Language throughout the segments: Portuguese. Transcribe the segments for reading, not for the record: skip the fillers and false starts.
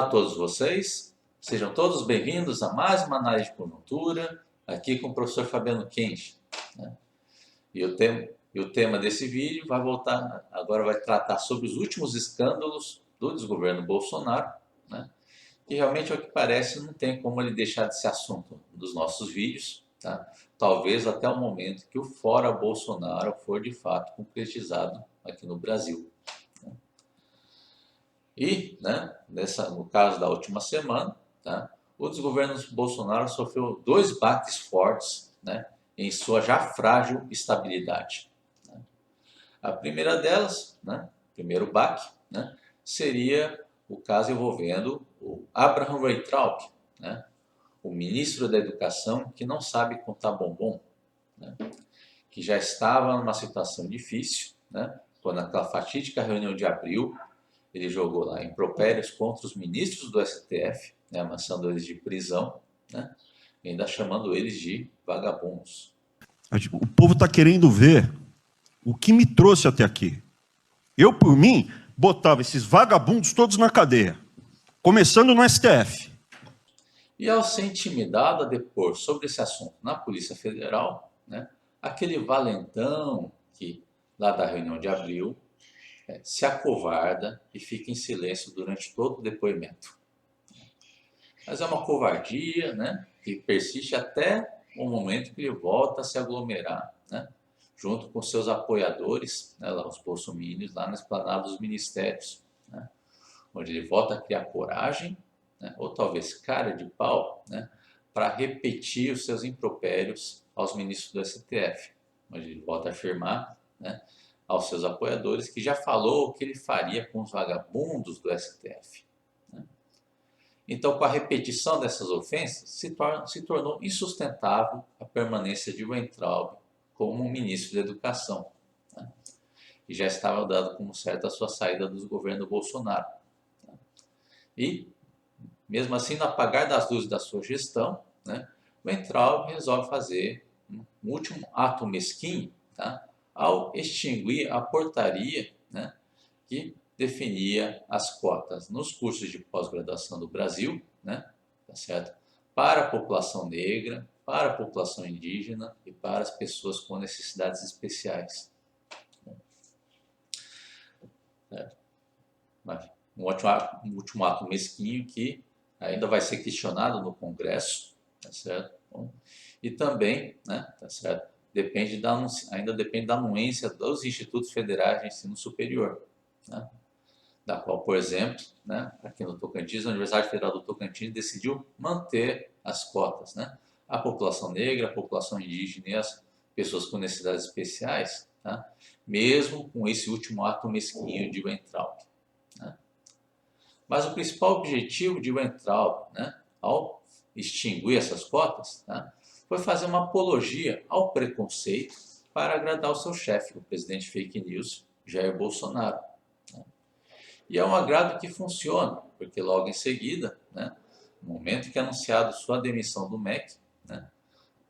a todos vocês, sejam todos bem-vindos a mais uma análise de conjuntura, aqui com o professor Fabiano Kenji, né? E o tema desse vídeo agora vai tratar sobre os últimos escândalos do desgoverno Bolsonaro, né? Que realmente, ao que parece, não tem como ele deixar de ser assunto dos nossos vídeos, tá? Talvez até o momento que o Fora Bolsonaro for de fato concretizado aqui no Brasil. E, né, no caso da última semana, tá, o desgoverno Bolsonaro sofreu dois baques fortes, né, em sua já frágil estabilidade. Né. A primeira delas, né, primeiro baque, né, seria o caso envolvendo o Abraham Weintraub, né, o ministro da Educação que não sabe contar bombom, né, que já estava numa situação difícil, né, quando aquela fatídica reunião de abril, ele jogou lá impropérios contra os ministros do STF, né, ameaçando eles de prisão, né, e ainda chamando eles de vagabundos. O povo está querendo ver o que me trouxe até aqui. Eu, por mim, botava esses vagabundos todos na cadeia, começando no STF. E ao ser intimidado a depor sobre esse assunto na Polícia Federal, né, aquele valentão que, lá da reunião de abril, se acovarda e fica em silêncio durante todo o depoimento. Mas é uma covardia, né, que persiste até o momento que ele volta a se aglomerar, né, junto com seus apoiadores, né, lá, os bolsominions, lá na esplanada dos ministérios, né, onde ele volta a criar coragem, né, ou talvez cara de pau, né, para repetir os seus impropérios aos ministros do STF, onde ele volta a afirmar, né, aos seus apoiadores que já falou o que ele faria com os vagabundos do STF. Né? Então, com a repetição dessas ofensas, se tornou insustentável a permanência de Weintraub como ministro da Educação. Né? E já estava dado como certa a sua saída do governo Bolsonaro. Né? E, mesmo assim, no apagar das luzes da sua gestão, né, Weintraub resolve fazer um último ato mesquinho, tá? Ao extinguir a portaria, né, que definia as cotas nos cursos de pós-graduação do Brasil, né, tá certo? Para a população negra, para a população indígena e para as pessoas com necessidades especiais. Um último ato mesquinho que ainda vai ser questionado no Congresso, tá certo? Bom, e também, né, tá certo? Ainda depende da anuência dos institutos federais de ensino superior, né? Da qual, por exemplo, né, aqui no Tocantins, a Universidade Federal do Tocantins decidiu manter as cotas, né? A população negra, a população indígena e as pessoas com necessidades especiais, tá? Mesmo com esse último ato mesquinho de Weintraub. Né? Mas o principal objetivo de Weintraub, né, ao extinguir essas cotas, tá, foi fazer uma apologia ao preconceito para agradar o seu chefe, o presidente fake news, Jair Bolsonaro. Né? E é um agrado que funciona, porque logo em seguida, né, no momento que é anunciado sua demissão do MEC, né,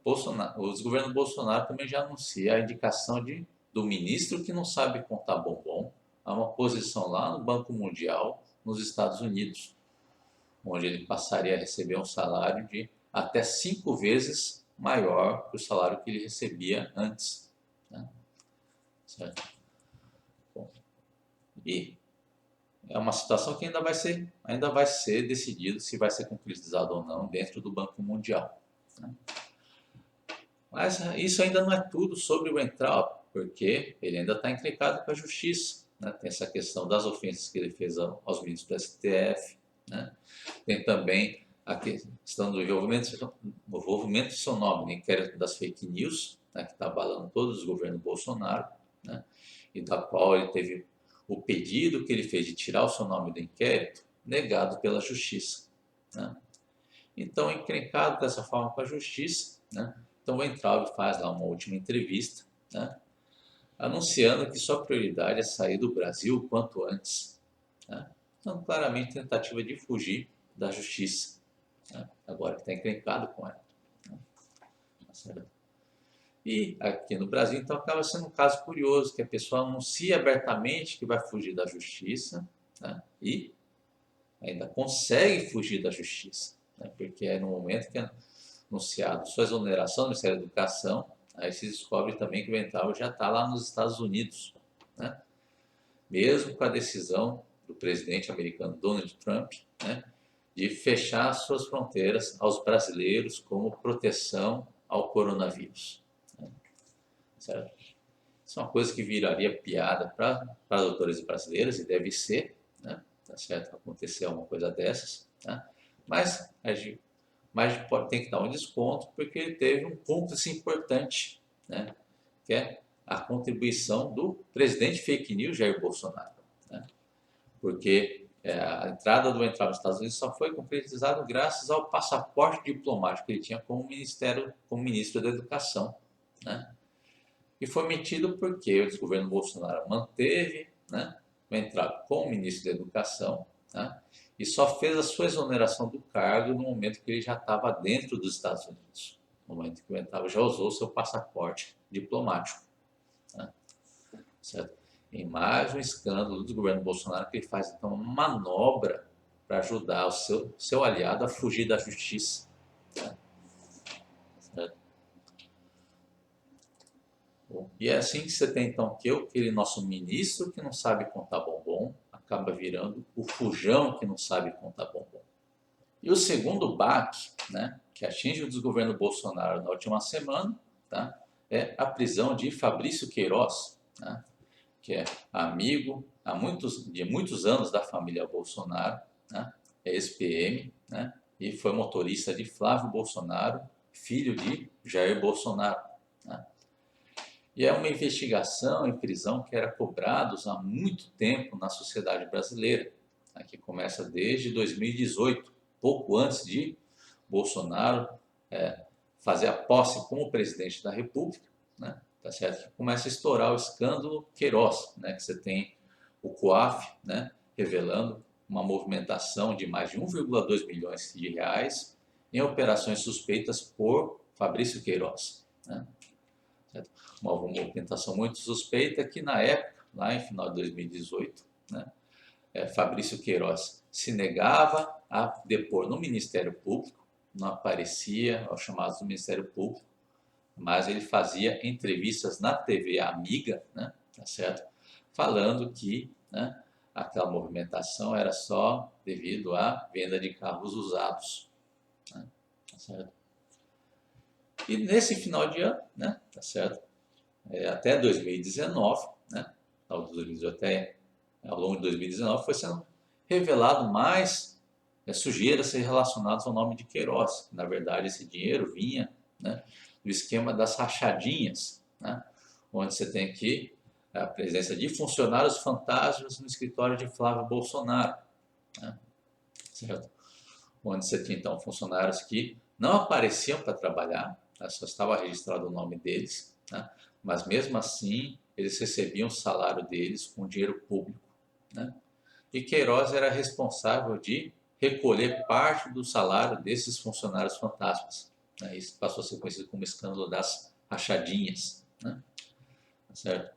o desgoverno Bolsonaro também já anuncia a indicação do ministro que não sabe contar bombom a uma posição lá no Banco Mundial, nos Estados Unidos, onde ele passaria a receber um salário de até 5 vezes maior que o salário que ele recebia antes. Né? Certo? Bom, e é uma situação que ainda vai ser decidido se vai ser concretizado ou não dentro do Banco Mundial. Né? Mas isso ainda não é tudo sobre o Weintraub, porque ele ainda está encrencado com a justiça. Né? Tem essa questão das ofensas que ele fez aos ministros do STF. Né? Tem também a questão do envolvimento de seu nome no inquérito das fake news, né, que está abalando todos os governos Bolsonaro, né, e da qual ele teve o pedido que ele fez de tirar o seu nome do inquérito negado pela justiça. Né. Então, encrencado dessa forma com a justiça, né, então o Weintraub faz lá uma última entrevista, né, anunciando que sua prioridade é sair do Brasil o quanto antes. Né. Então, claramente, tentativa de fugir da justiça. Né? Agora que está encrencado com ela. Né? E aqui no Brasil, então, acaba sendo um caso curioso, que a pessoa anuncia abertamente que vai fugir da justiça, né? E ainda consegue fugir da justiça, né? Porque é no momento que é anunciado sua exoneração do Ministério da Educação, aí se descobre também que o Weintraub já está lá nos Estados Unidos, né? Mesmo com a decisão do presidente americano Donald Trump, né, de fechar suas fronteiras aos brasileiros como proteção ao coronavírus, né? Certo? Isso é uma coisa que viraria piada para as autoridades brasileiras, e deve ser, né? Tá certo? Acontecer uma coisa dessas, né? Mas a gente tem que dar um desconto porque ele teve um cúmplice importante, né? Que é a contribuição do presidente fake news Jair Bolsonaro, né? Porque a entrada do Weintraub nos Estados Unidos só foi concretizada graças ao passaporte diplomático que ele tinha como ministro da Educação, né? E foi metido porque o desgoverno Bolsonaro manteve, né, o Weintraub como ministro da Educação, né, e só fez a sua exoneração do cargo no momento que ele já estava dentro dos Estados Unidos, no momento que o Weintraub já usou seu passaporte diplomático, né, certo? Em mais um escândalo do governo Bolsonaro, que ele faz então uma manobra para ajudar o seu aliado a fugir da justiça, né, certo? E é assim que você tem então que aquele nosso ministro que não sabe contar bombom, acaba virando o fujão que não sabe contar bombom. E o segundo baque, né, que atinge o desgoverno Bolsonaro na última semana, tá, é a prisão de Fabrício Queiroz, né, que é amigo de muitos anos da família Bolsonaro, né, é ex-PM, né, e foi motorista de Flávio Bolsonaro, filho de Jair Bolsonaro, né. E é uma investigação e prisão que era cobrados há muito tempo na sociedade brasileira, né, que começa desde 2018, pouco antes de Bolsonaro fazer a posse como presidente da República, né, tá certo? Que começa a estourar o escândalo Queiroz, né, que você tem o COAF, né, revelando uma movimentação de mais de 1,2 milhões de reais em operações suspeitas por Fabrício Queiroz, né? Certo? Uma movimentação muito suspeita que na época, lá em final de 2018, né, Fabrício Queiroz se negava a depor no Ministério Público, não aparecia aos chamados do Ministério Público, mas ele fazia entrevistas na TV Amiga, né, tá certo? Falando que, né, aquela movimentação era só devido à venda de carros usados, né, tá certo? E nesse final de ano, né, tá certo? Até 2019, né, ao longo de 2019, foi sendo revelado mais sujeiras relacionadas ao nome de Queiroz. Na verdade, esse dinheiro vinha, né, do esquema das rachadinhas, né, onde você tem aqui a presença de funcionários fantasmas no escritório de Flávio Bolsonaro, né, certo? Onde você tinha, então, funcionários que não apareciam para trabalhar, né, só estava registrado o nome deles, né, mas mesmo assim eles recebiam o salário deles com dinheiro público, né? E Queiroz era responsável de recolher parte do salário desses funcionários fantasmas, né? Isso passou a ser conhecido como escândalo das rachadinhas, né? Certo?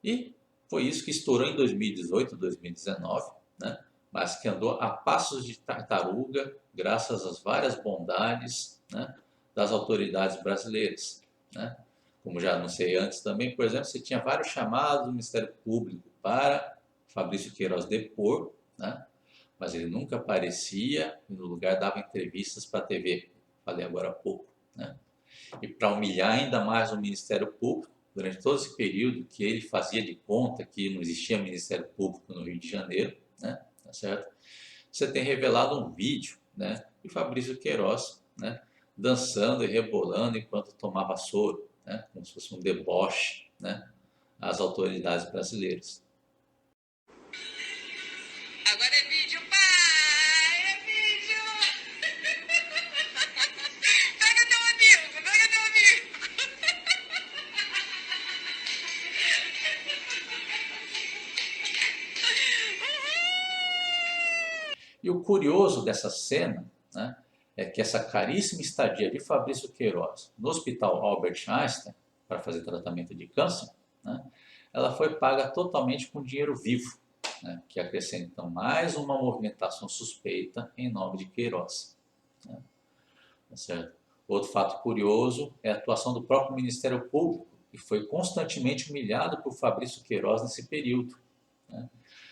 E foi isso que estourou em 2018, 2019, né? Mas que andou a passos de tartaruga graças às várias bondades, né, das autoridades brasileiras, né? Como já anunciei antes também, por exemplo, você tinha vários chamados do Ministério Público para Fabrício Queiroz depor, né? Mas ele nunca aparecia e no lugar dava entrevistas para a TV, falei agora há pouco, né? E para humilhar ainda mais o Ministério Público, durante todo esse período que ele fazia de conta que não existia Ministério Público no Rio de Janeiro, né? Tá certo? Você tem revelado um vídeo, né, de Fabrício Queiroz, né, dançando e rebolando enquanto tomava soro, né, como se fosse um deboche, né, às autoridades brasileiras. Agora é vídeo, pai! É vídeo! Pega teu amigo, pega teu amigo! E o curioso dessa cena, né, é que essa caríssima estadia de Fabrício Queiroz no Hospital Albert Einstein para fazer tratamento de câncer, né, ela foi paga totalmente com dinheiro vivo, né, que acrescentam mais uma movimentação suspeita em nome de Queiroz. Né, tá certo? Outro fato curioso é a atuação do próprio Ministério Público, que foi constantemente humilhado por Fabrício Queiroz nesse período. Né?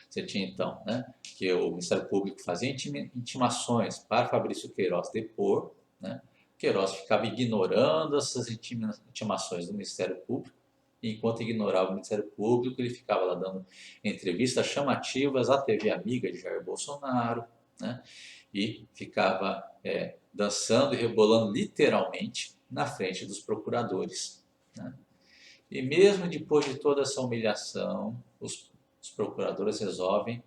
Você tinha então, né, que o Ministério Público fazia intimações para Fabrício Queiroz depor, né? Queiroz ficava ignorando essas intimações do Ministério Público, e enquanto ignorava o Ministério Público, ele ficava lá dando entrevistas chamativas à TV amiga de Jair Bolsonaro, né? E ficava dançando e rebolando literalmente na frente dos procuradores. Né? E mesmo depois de toda essa humilhação, os procuradores resolvem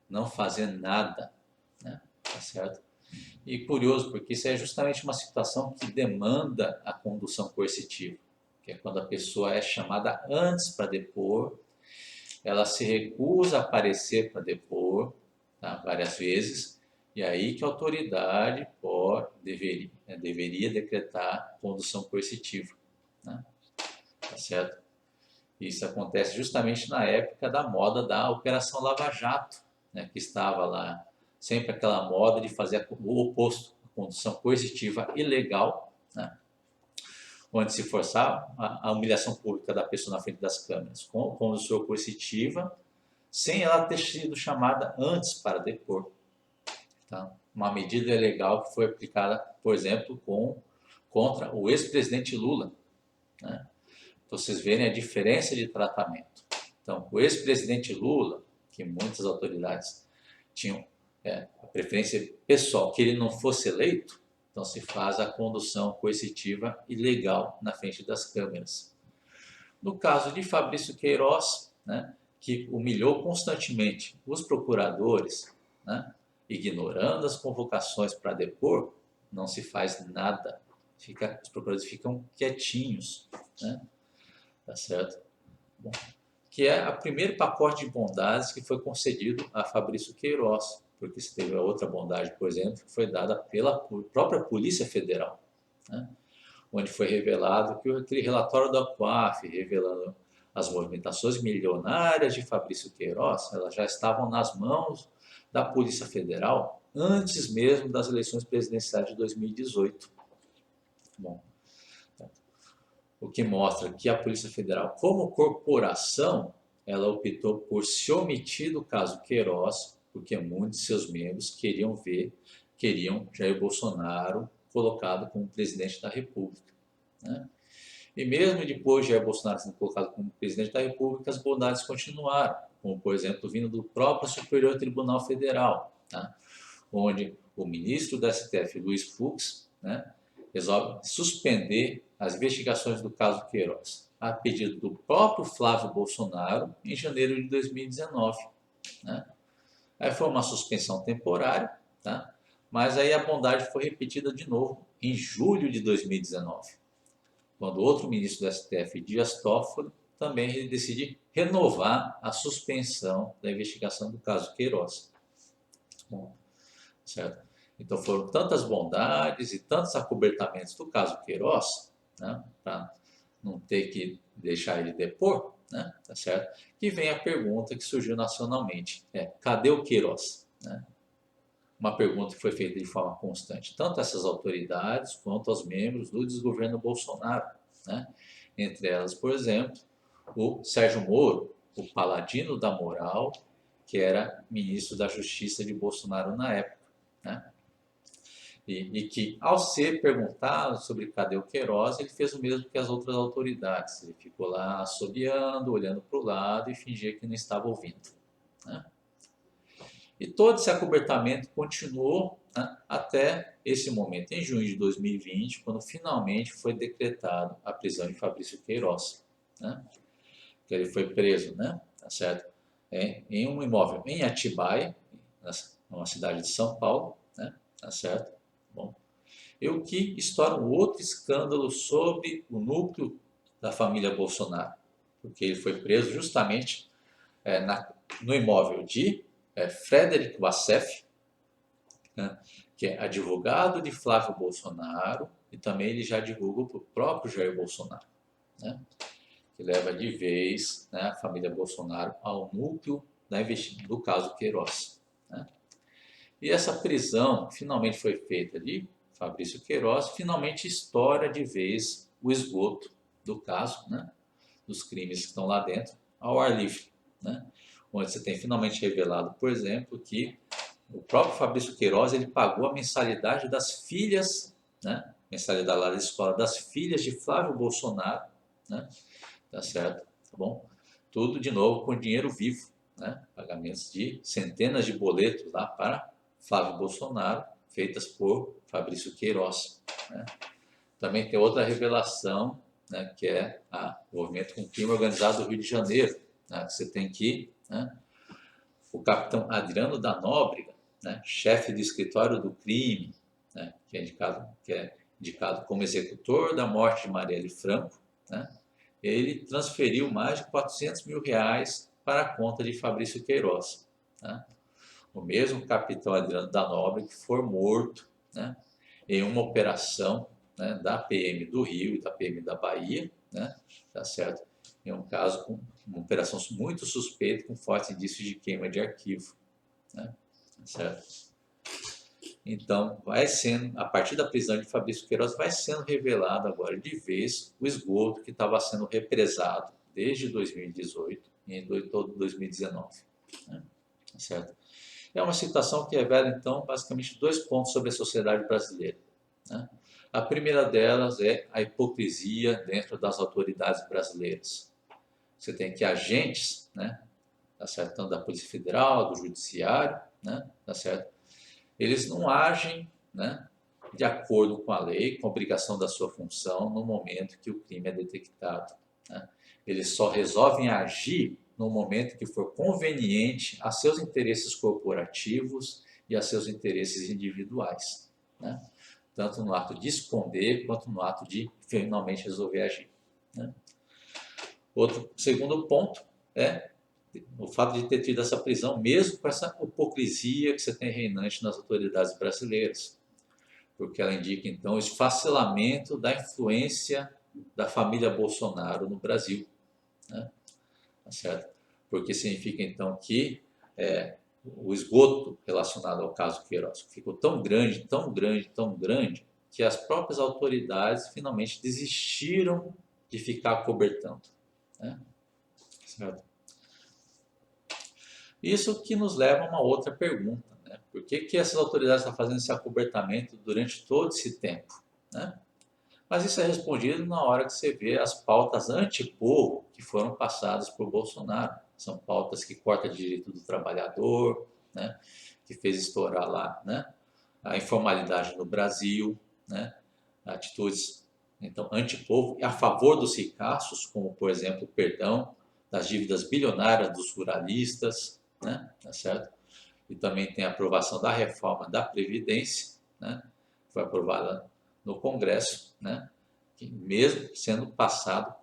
não fazer nada, né? Tá certo? E curioso, porque isso é justamente uma situação que demanda a condução coercitiva, que é quando a pessoa é chamada antes para depor, ela se recusa a aparecer para depor, tá, várias vezes, e aí que a autoridade deveria decretar condução coercitiva. Né? Tá certo? Isso acontece justamente na época da moda da Operação Lava Jato, né, que estava lá sempre aquela moda de fazer o oposto, a condução coercitiva ilegal, né, onde se forçava a humilhação pública da pessoa na frente das câmeras com condução coercitiva, sem ela ter sido chamada antes para depor. Tá? Uma medida ilegal que foi aplicada, por exemplo, contra o ex-presidente Lula. Né? Então, vocês verem a diferença de tratamento. Então, o ex-presidente Lula, que muitas autoridades tinham a preferência pessoal, que ele não fosse eleito, então se faz a condução coercitiva ilegal na frente das câmeras. No caso de Fabrício Queiroz, né, que humilhou constantemente os procuradores, né, ignorando as convocações para depor, não se faz nada. Os procuradores ficam quietinhos, né? Tá certo? Bom, que é o primeiro pacote de bondades que foi concedido a Fabrício Queiroz, porque se teve a outra bondade, por exemplo, que foi dada pela própria Polícia Federal, né? Onde foi revelado que aquele relatório da COAF, revelando as movimentações milionárias de Fabrício Queiroz, elas já estavam nas mãos da Polícia Federal antes mesmo das eleições presidenciais de 2018. Bom, o que mostra que a Polícia Federal, como corporação, ela optou por se omitir do caso Queiroz, porque muitos de seus membros queriam Jair Bolsonaro colocado como presidente da República. Né? E mesmo depois de Jair Bolsonaro sendo colocado como presidente da República, as bondades continuaram, como, por exemplo, vindo do próprio Superior Tribunal Federal, tá? Onde o ministro do STF, Luiz Fux, né, resolve suspender as investigações do caso Queiroz, a pedido do próprio Flávio Bolsonaro, em janeiro de 2019. Né? Aí foi uma suspensão temporária, tá? Mas aí a bondade foi repetida de novo em julho de 2019, quando outro ministro do STF, Dias Toffoli, também decide renovar a suspensão da investigação do caso Queiroz. Bom, certo? Então foram tantas bondades e tantos acobertamentos do caso Queiroz, né, para não ter que deixar ele depor, né, tá certo? Que vem a pergunta que surgiu nacionalmente: cadê o Queiroz? Né? Uma pergunta que foi feita de forma constante, tanto a essas autoridades quanto aos membros do desgoverno Bolsonaro. Né? Entre elas, por exemplo, o Sérgio Moro, o paladino da moral, que era ministro da Justiça de Bolsonaro na época. Né? E que, ao ser perguntado sobre cadê o Queiroz, ele fez o mesmo que as outras autoridades. Ele ficou lá assobiando, olhando para o lado e fingia que não estava ouvindo. Né? E todo esse acobertamento continuou, né, até esse momento, em junho de 2020, quando finalmente foi decretado a prisão de Fabrício Queiroz. Né? Que ele foi preso, né, tá certo? Em um imóvel em Atibaia, numa cidade de São Paulo, né, tá certo? Bom, e o que estoura um outro escândalo sobre o núcleo da família Bolsonaro, porque ele foi preso justamente no imóvel de Frederic Wassef, né, que é advogado de Flávio Bolsonaro, e também ele já divulgou para o próprio Jair Bolsonaro, né, que leva de vez, né, a família Bolsonaro ao núcleo do caso Queiroz, né? E essa prisão finalmente foi feita de Fabrício Queiroz, finalmente estoura de vez o esgoto do caso, né? Dos crimes que estão lá dentro, ao ar livre, né? Onde você tem finalmente revelado, por exemplo, que o próprio Fabrício Queiroz ele pagou a mensalidade das filhas, né? Mensalidade lá da escola das filhas de Flávio Bolsonaro, né? Tá certo? Tá bom? Tudo de novo com dinheiro vivo, né? Pagamentos de centenas de boletos lá para Flávio Bolsonaro, feitas por Fabrício Queiroz, né? Também tem outra revelação, né, que é o movimento com crime organizado do Rio de Janeiro, né? Você tem que, né, o capitão Adriano da Nóbrega, né, chefe do escritório do crime, né, que é indicado como executor da morte de Marielle Franco, né, ele transferiu mais de 400 mil reais para a conta de Fabrício Queiroz, né? O mesmo capitão Adriano da Nóbrega que foi morto, né, em uma operação, né, da PM do Rio e da PM da Bahia, né, tá certo? Em um caso com uma operação muito suspeita, com fortes indícios de queima de arquivo, né, tá certo? Então, vai sendo, a partir da prisão de Fabrício Queiroz, vai sendo revelado agora de vez o esgoto que estava sendo represado desde 2018 e em todo 2019, né, tá certo? É uma situação que revela, então, basicamente dois pontos sobre a sociedade brasileira, né? A primeira delas é a hipocrisia dentro das autoridades brasileiras. Você tem que agentes, né, tá certo? Tanto da Polícia Federal, do Judiciário, né, tá certo? Eles não agem, né, de acordo com a lei, com a obrigação da sua função no momento que o crime é detectado, né? Eles só resolvem agir no momento que for conveniente a seus interesses corporativos e a seus interesses individuais, né? Tanto no ato de esconder quanto no ato de finalmente resolver agir, né? Outro segundo ponto é o fato de ter tido essa prisão, mesmo com essa hipocrisia que você tem reinante nas autoridades brasileiras, porque ela indica então o esfacelamento da influência da família Bolsonaro no Brasil, né? Tá certo? Porque significa então que o esgoto relacionado ao caso Queiroz ficou tão grande, tão grande, tão grande, que as próprias autoridades finalmente desistiram de ficar cobertando, né? Certo? Isso que nos leva a uma outra pergunta, né? Por que essas autoridades estão fazendo esse acobertamento durante todo esse tempo, né? Mas isso é respondido na hora que você vê as pautas anti-povo que foram passadas por Bolsonaro. São pautas que cortam o direito do trabalhador, né? Que fez estourar lá, né, a informalidade no Brasil, né? Atitudes então anti-povo e a favor dos ricaços, como por exemplo o perdão das dívidas bilionárias dos ruralistas, né? Tá certo? E também tem a aprovação da reforma da Previdência, né? Foi aprovada no Congresso, né? Que mesmo sendo passado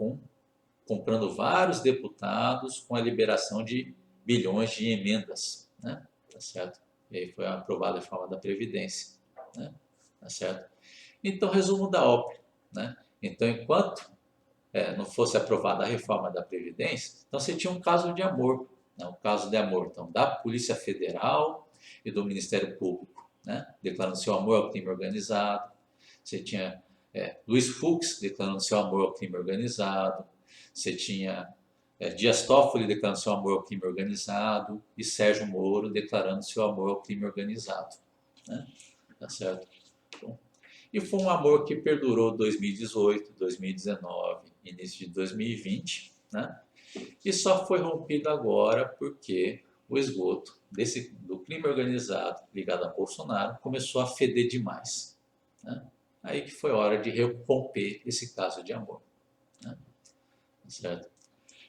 comprando vários deputados com a liberação de bilhões de emendas, né? Tá certo? E aí foi aprovada a reforma da Previdência, né? Tá certo? Então, resumo da ópera, né? Então, enquanto não fosse aprovada a reforma da Previdência, então você tinha um caso de amor, né? Um caso de amor então, da Polícia Federal e do Ministério Público, né? Declarando seu amor ao crime organizado. Você tinha Luiz Fux declarando seu amor ao crime organizado. Você tinha Dias Toffoli declarando seu amor ao crime organizado e Sérgio Moro declarando seu amor ao crime organizado, né? Tá certo? Bom, e foi um amor que perdurou 2018, 2019, início de 2020, né? E só foi rompido agora porque o esgoto do crime organizado ligado a Bolsonaro começou a feder demais, né? Aí que foi hora de romper esse caso de amor, né? Certo?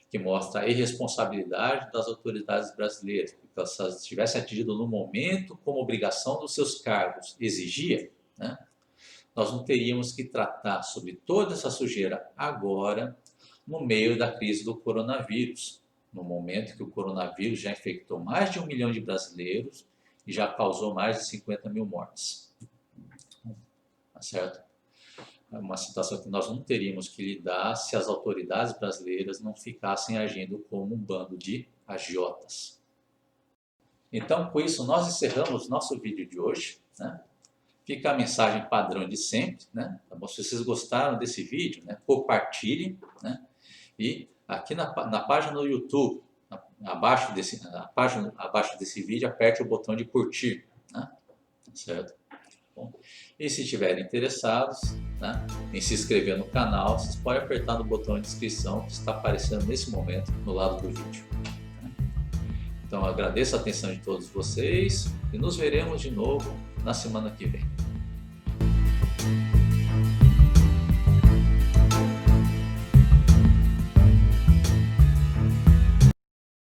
Que mostra a irresponsabilidade das autoridades brasileiras, porque se elas tivessem atingido no momento como obrigação dos seus cargos exigia, né, nós não teríamos que tratar sobre toda essa sujeira agora, no meio da crise do coronavírus, no momento que o coronavírus já infectou mais de 1 milhão de brasileiros e já causou mais de 50 mil mortes. Tá certo? É uma situação que nós não teríamos que lidar se as autoridades brasileiras não ficassem agindo como um bando de agiotas, Então, com isso, nós encerramos nosso vídeo de hoje, né? Fica a mensagem padrão de sempre, né? Tá bom? Se vocês gostaram desse vídeo, né? Compartilhem, né? E aqui na página do YouTube, abaixo desse vídeo, aperte o botão de curtir, né? Certo? Bom, e se estiverem interessados, né, em se inscrever no canal, vocês podem apertar no botão de inscrição que está aparecendo nesse momento no lado do vídeo. Então, eu agradeço a atenção de todos vocês e nos veremos de novo na semana que vem.